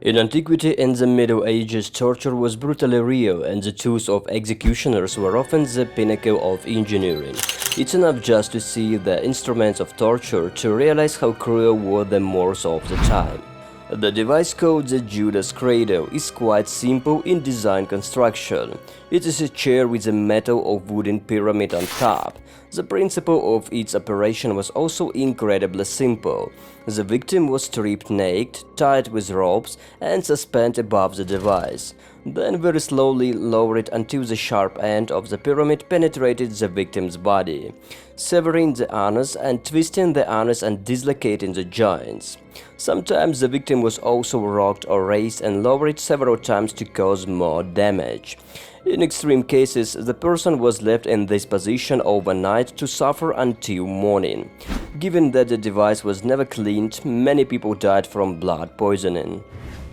In antiquity and the Middle Ages, torture was brutally real, and the tools of executioners were often the pinnacle of engineering. It's enough just to see the instruments of torture to realize how cruel were the Moors of the time. The device called the Judas Cradle is quite simple in design construction. It is a chair with a metal or wooden pyramid on top. The principle of its operation was also incredibly simple. The victim was stripped naked, tied with ropes, and suspended above the device. Then very slowly lowered until the sharp end of the pyramid penetrated the victim's body, severing the anus and twisting the anus and dislocating the joints. Sometimes the victim was also rocked or raised and lowered several times to cause more damage. In extreme cases, the person was left in this position overnight to suffer until morning. Given that the device was never cleaned, many people died from blood poisoning.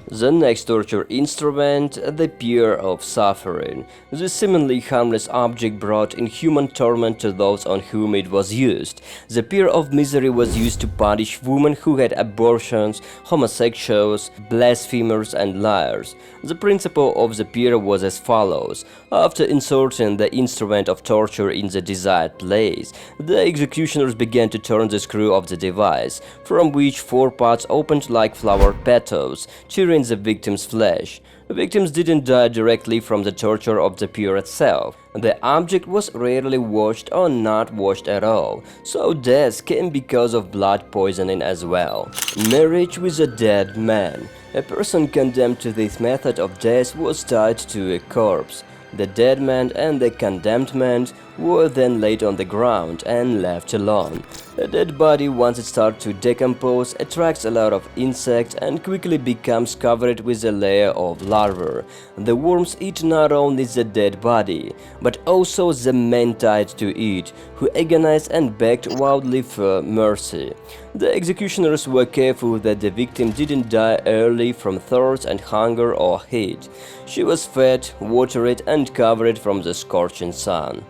The next torture instrument, the Spear of Suffering. This seemingly harmless object brought inhuman torment to those on whom it was used. The Spear of Misery was used to punish women who had abortions, homosexuals, blasphemers, and liars. The principle of the spear was as follows. After inserting the instrument of torture in the desired place, the executioners began to turn the screw of the device, from which four parts opened like flower petals, tearing the victim's flesh. Victims didn't die directly from the torture of the spear itself. The object was rarely washed or not washed at all, so deaths came because of blood poisoning as well. Marriage with a dead man. A person condemned to this method of death was tied to a corpse. The dead man and the condemned man were then laid on the ground and left alone. A dead body, once it starts to decompose, attracts a lot of insects and quickly becomes covered with a layer of larvae. The worms eat not only the dead body, but also the men tied to it, who agonized and begged wildly for mercy. The executioners were careful that the victim didn't die early from thirst and hunger or heat. She was fed, watered, and covered from the scorching sun.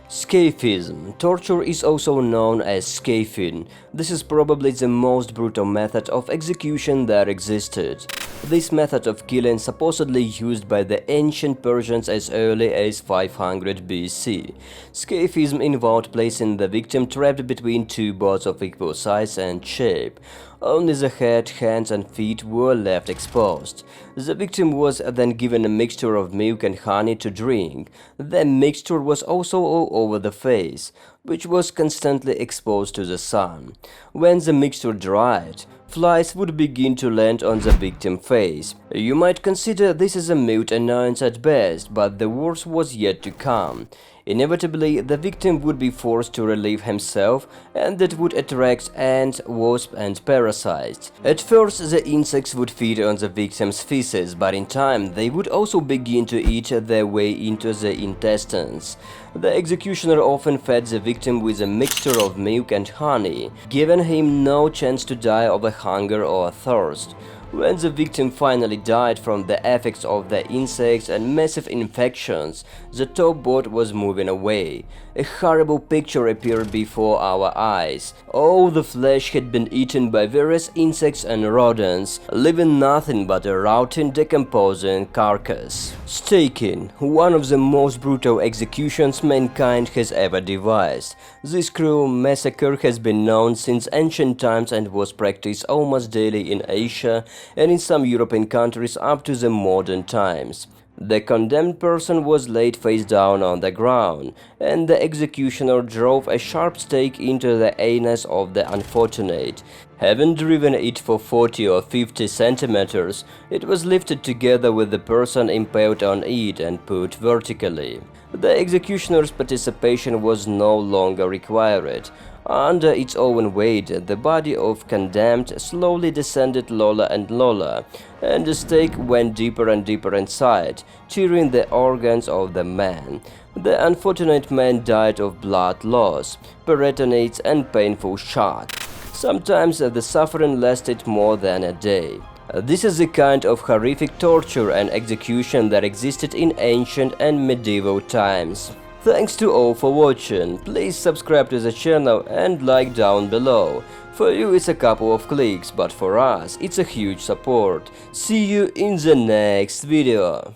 Scaphism. Torture is also known as scafing. This is probably the most brutal method of execution that existed. This method of killing supposedly used by the ancient Persians as early as 500 BC. Scaphism involved placing the victim trapped between two boards of equal size and shape. Only the head, hands and feet were left exposed. The victim was then given a mixture of milk and honey to drink. The mixture was also all over the face, which was constantly exposed to the sun. When the mixture dried, flies would begin to land on the victim's face. You might consider this as a mute annoyance at best, but the worst was yet to come. Inevitably, the victim would be forced to relieve himself, and that would attract ants, wasps, and parasites. At first, the insects would feed on the victim's feces, but in time, they would also begin to eat their way into the intestines. The executioner often fed the victim with a mixture of milk and honey, giving him no chance to die of hunger or thirst. When the victim finally died from the effects of the insects and massive infections, the top board was moving away. A horrible picture appeared before our eyes. All the flesh had been eaten by various insects and rodents, leaving nothing but a rotting, decomposing carcass. Staking, one of the most brutal executions mankind has ever devised. This cruel massacre has been known since ancient times and was practiced almost daily in Asia and in some European countries up to the modern times. The condemned person was laid face down on the ground, and the executioner drove a sharp stake into the anus of the unfortunate. Having driven it for 40 or 50 centimeters, it was lifted together with the person impaled on it and put vertically. The executioner's participation was no longer required. Under its own weight, the body of condemned slowly descended lower and lower, and the stake went deeper and deeper inside, tearing the organs of the man. The unfortunate man died of blood loss, peritonitis, and painful shock. Sometimes the suffering lasted more than a day. This is the kind of horrific torture and execution that existed in ancient and medieval times. Thanks to all for watching. Please subscribe to the channel and like down below. For you it's a couple of clicks, but for us it's a huge support. See you in the next video.